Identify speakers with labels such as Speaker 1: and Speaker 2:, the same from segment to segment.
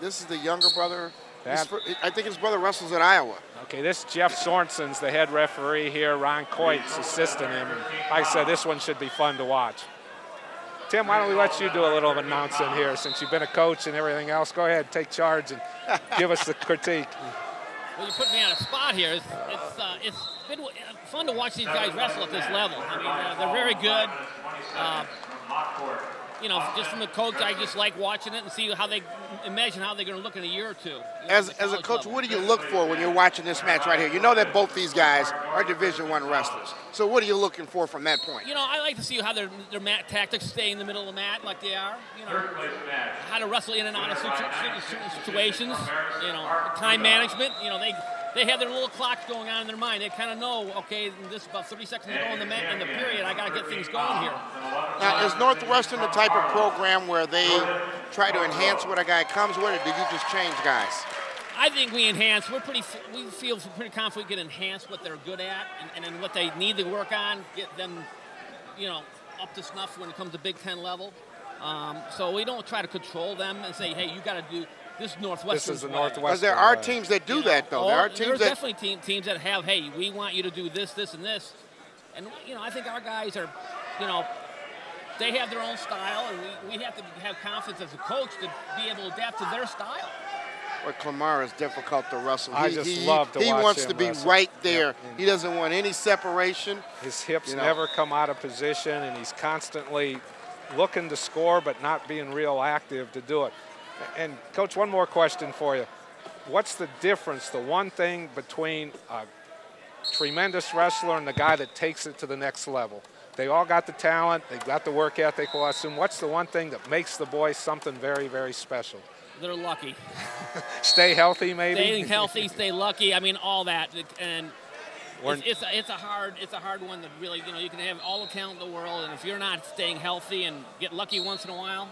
Speaker 1: This is the younger brother. I think his brother wrestles at Iowa.
Speaker 2: Okay, this Jeff Sorensen's the head referee here. Ron Coit's assisting him. And like I said, this one should be fun to watch. Tim, why don't we let you do a little announcing here since you've been a coach and everything else. Go ahead, take charge and give us the critique.
Speaker 3: Well, you put me on a spot here. It's been fun to watch these guys wrestle at this level. I mean, they're very good. You know, just from a coach, I just like watching it and see how they imagine how they're going to look in a year or two.
Speaker 1: As a coach, what do you look for when you're watching this match right here? You know that both these guys are Division I wrestlers. So what are you looking for from that point?
Speaker 3: You know, I like to see how their mat tactics stay in the middle of the mat like they are. You know, how to wrestle in and out of certain situations. You know, time management. You know, they have their little clocks going on in their mind. They kind of know, okay, this about 30 seconds to go in the period. I got to get things going here.
Speaker 1: Now, is Northwestern the type of program where they try to enhance what a guy comes with, or did you just change guys?
Speaker 3: I think we enhance. We feel pretty confident we can enhance what they're good at and what they need to work on, get them, you know, up to snuff when it comes to Big Ten level. So we don't try to control them and say, hey, you got to do. This Northwestern.
Speaker 2: This is the Northwestern.
Speaker 1: Because there are teams that do that, though. There are teams that
Speaker 3: definitely teams that have, hey, we want you to do this, this, and this. And, you know, I think our guys are, you know, they have their own style, and we have to have confidence as a coach to be able to adapt to their style.
Speaker 1: But Klimara is difficult to wrestle.
Speaker 2: I just love to watch him.
Speaker 1: He wants to be
Speaker 2: wrestle.
Speaker 1: right there.
Speaker 2: Yep.
Speaker 1: He doesn't want any separation.
Speaker 2: His hips never come out of position, and he's constantly looking to score but not being real active to do it. And, Coach, one more question for you. What's the difference, the one thing between a tremendous wrestler and the guy that takes it to the next level? They all got the talent. They've got the work ethic. Well, I assume what's the one thing that makes the boys something very, very special?
Speaker 3: They're lucky.
Speaker 2: Stay healthy, maybe?
Speaker 3: Staying healthy, stay lucky. I mean, all that. And it's a hard one to really, you know, you can have all the talent in the world, and if you're not staying healthy and get lucky once in a while,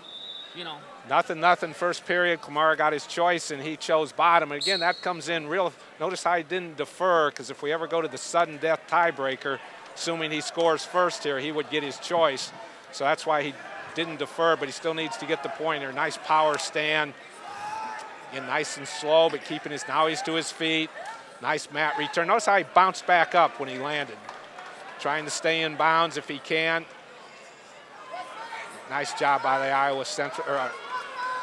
Speaker 3: you know.
Speaker 2: Nothing, first period. Klimara got his choice, and he chose bottom. And again, that comes in real. Notice how he didn't defer, because if we ever go to the sudden death tiebreaker, assuming he scores first here, he would get his choice. So that's why he didn't defer, but he still needs to get the pointer. Nice power stand. Again, nice and slow, but keeping his, now he's to his feet. Nice mat return. Notice how he bounced back up when he landed. Trying to stay in bounds if he can. Nice job by the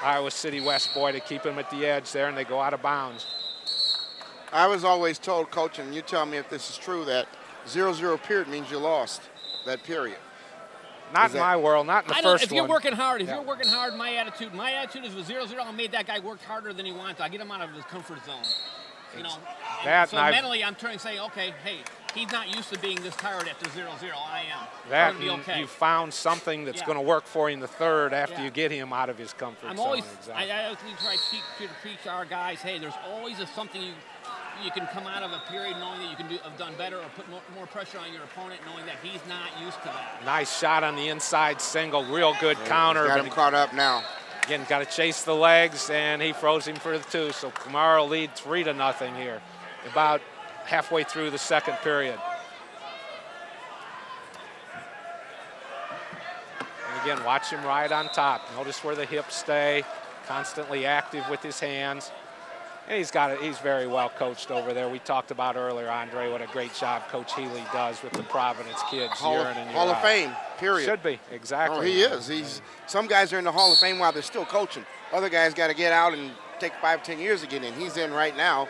Speaker 2: Iowa City West boy to keep him at the edge there, and they go out of bounds.
Speaker 1: I was always told, Coach, and you tell me if this is true, that 0-0 period means you lost that period.
Speaker 2: Not in my world, not in the first one.
Speaker 3: If you're working hard, my attitude is with 0-0, I made that guy work harder than he wanted to. I get him out of his comfort zone. You know, so mentally I'm trying to say, okay, hey, he's not used to being this tired after 0-0. I am.
Speaker 2: That
Speaker 3: be okay.
Speaker 2: You found something that's going to work for you in the third after you get him out of his comfort zone.
Speaker 3: Exactly. I try to preach our guys, hey, there's always something you can come out of a period knowing that you can have done better or put more pressure on your opponent, knowing that he's not used to that.
Speaker 2: Nice shot on the inside single, real good counter.
Speaker 1: Got him caught up now.
Speaker 2: Again, got to chase the legs, and he froze him for the two. So Klimara will lead 3-0 here, about halfway through the second period. And again, watch him ride on top. Notice where the hips stay, constantly active with his hands. And he's very well coached over there. We talked about earlier, Andre, what a great job Coach Healy does with the Providence kids year in and year out.
Speaker 1: Hall of Fame, period.
Speaker 2: Should be, exactly.
Speaker 1: Oh, he is. Some guys are in the Hall of Fame while they're still coaching. Other guys got to get out and take 5-10 years to get in. He's in right now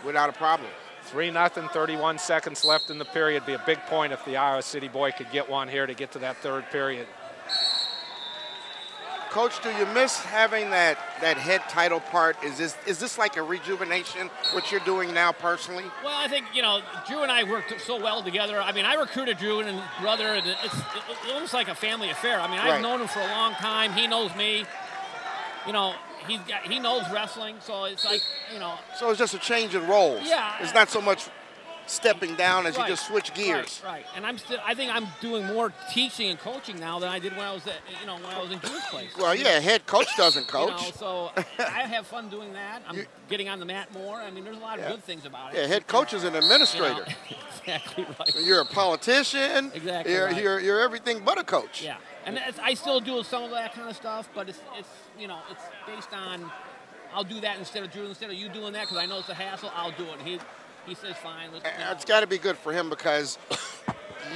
Speaker 1: without a problem.
Speaker 2: 3-0, 31 seconds left in the period. Be a big point if the Iowa City boy could get one here to get to that third period.
Speaker 1: Coach, do you miss having that head title part? Is this like a rejuvenation, what you're doing now personally?
Speaker 3: Well, I think, you know, Drew and I worked so well together. I mean, I recruited Drew and his brother, and it's almost like a family affair. I mean, I've known him for a long time. He knows me. You know, he knows wrestling, so it's like, you know.
Speaker 1: So it's just a change in roles.
Speaker 3: Yeah.
Speaker 1: It's not so much stepping down as you just switch gears.
Speaker 3: Right. And I think I'm doing more teaching and coaching now than I did when I was at, when I was in Drew's place.
Speaker 1: Well, yeah, head coach doesn't coach.
Speaker 3: So I have fun doing that. I'm getting on the mat more. I mean, there's a lot of good things about it.
Speaker 1: Yeah, head coach is an administrator.
Speaker 3: Exactly right.
Speaker 1: You're a politician.
Speaker 3: Exactly
Speaker 1: You're everything but a coach.
Speaker 3: Yeah, and I still do some of that kind of stuff, but it's based on I'll do that instead of Drew, instead of you doing that because I know it's a hassle. I'll do it. And he says fine.
Speaker 1: It's got to be good for him because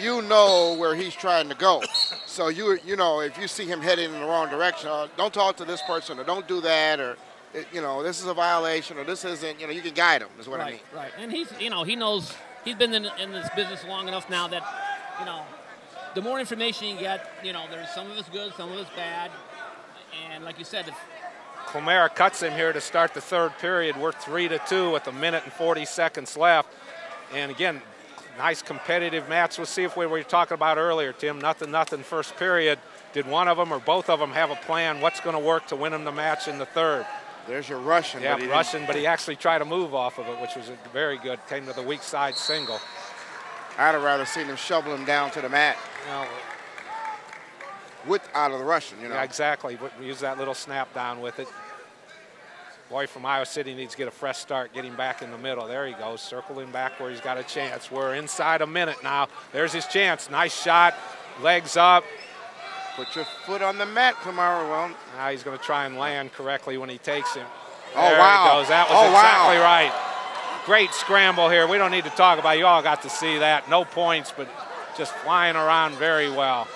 Speaker 1: you know where he's trying to go. So you know if you see him heading in the wrong direction, don't talk to this person or don't do that or this is a violation or this isn't. You can guide him is what I mean.
Speaker 3: Right. And he's he knows he's been in this business long enough now that the more information you get, there's some of it's good, some of it's bad, and like you said, if
Speaker 2: Klimara cuts him here to start the third period. We're 3-2 with 1 minute and 40 seconds left. And again, nice competitive match. We'll see if we were talking about earlier, Tim. Nothing first period. Did one of them or both of them have a plan? What's going to work to win them the match in the third?
Speaker 1: There's your Russian.
Speaker 2: Yeah, Russian, but he actually tried to move off of it, which was very good. Came to the weak side single.
Speaker 1: I'd have rather seen him shovel him down to the mat. Out of the Russian,
Speaker 2: Yeah, exactly. Use that little snap down with it. Boy from Iowa City needs to get a fresh start, get him back in the middle. There he goes, circling back where he's got a chance. We're inside a minute now. There's his chance. Nice shot, legs up.
Speaker 1: Put your foot on the mat, Klimara. Well,
Speaker 2: now he's going to try and land correctly when he takes him.
Speaker 1: There
Speaker 2: he goes. That was exactly right. Great scramble here. We don't need to talk about it. You all got to see that. No points, but just flying around very well.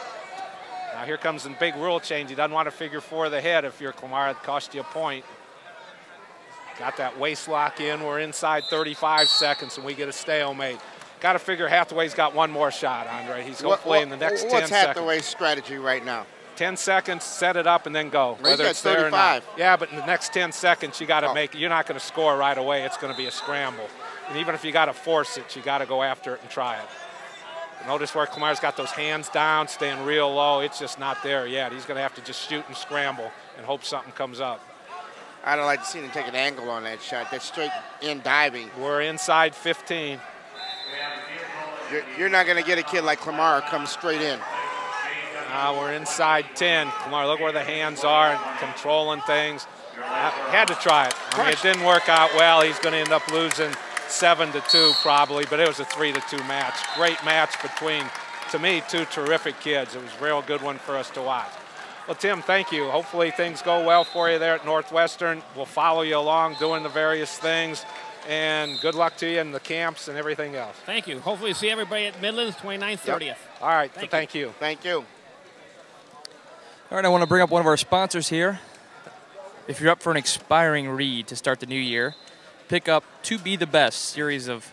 Speaker 2: Now here comes the big rule change. He doesn't want to figure four the head if you're Klimara. It cost you a point. Got that waist lock in. We're inside 35 seconds, and we get a stalemate. Got to figure Hathaway's got one more shot, Andre. He's hopefully in the next 10 seconds.
Speaker 1: What's Hathaway's strategy right now?
Speaker 2: 10 seconds, set it up, and then go.
Speaker 1: Whether it's 35. There or not.
Speaker 2: Yeah, but in the next 10 seconds, you got to make it. You're not going to score right away. It's going to be a scramble. And even if you got to force it, you got to go after it and try it. Notice where Klimara's got those hands down, staying real low. It's just not there yet. He's going to have to just shoot and scramble and hope something comes up.
Speaker 1: I'd like to see him take an angle on that shot. That's straight in diving.
Speaker 2: We're inside 15.
Speaker 1: You're not going to get a kid like Klimara come straight in.
Speaker 2: We're inside 10. Klimara, look where the hands are, controlling things. Had to try it. I mean, it didn't work out well. He's going to end up losing 7-2 probably, but it was a 3-2 match. Great match between, to me, two terrific kids. It was a real good one for us to watch. Well, Tim, thank you. Hopefully things go well for you there at Northwestern. We'll follow you along doing the various things. And good luck to you in the camps and everything else.
Speaker 3: Thank you. Hopefully see everybody at Midlands 29th, 30th.
Speaker 2: Yep. All right. Thank you.
Speaker 1: Thank you.
Speaker 4: All right, I want to bring up one of our sponsors here. If you're up for an inspiring read to start the new year, pick up To Be the Best, series of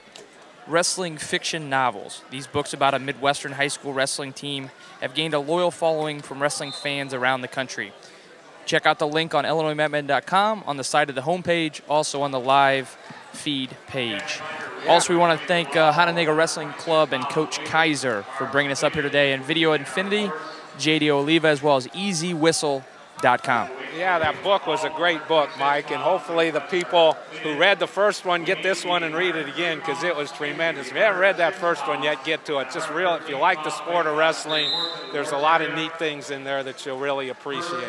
Speaker 4: wrestling fiction novels. These books about a Midwestern high school wrestling team have gained a loyal following from wrestling fans around the country. Check out the link on IllinoisMatMen.com on the side of the homepage, also on the live feed page. Also, we want to thank Hononegah Wrestling Club and Coach Kaiser for bringing us up here today, and Video Infinity, JD Oliva, as well as EasyWhistle.com.
Speaker 2: Yeah, that book was a great book, Mike, and hopefully the people who read the first one get this one and read it again because it was tremendous. If you haven't read that first one yet, get to it. Just real, if you like the sport of wrestling, there's a lot of neat things in there that you'll really appreciate.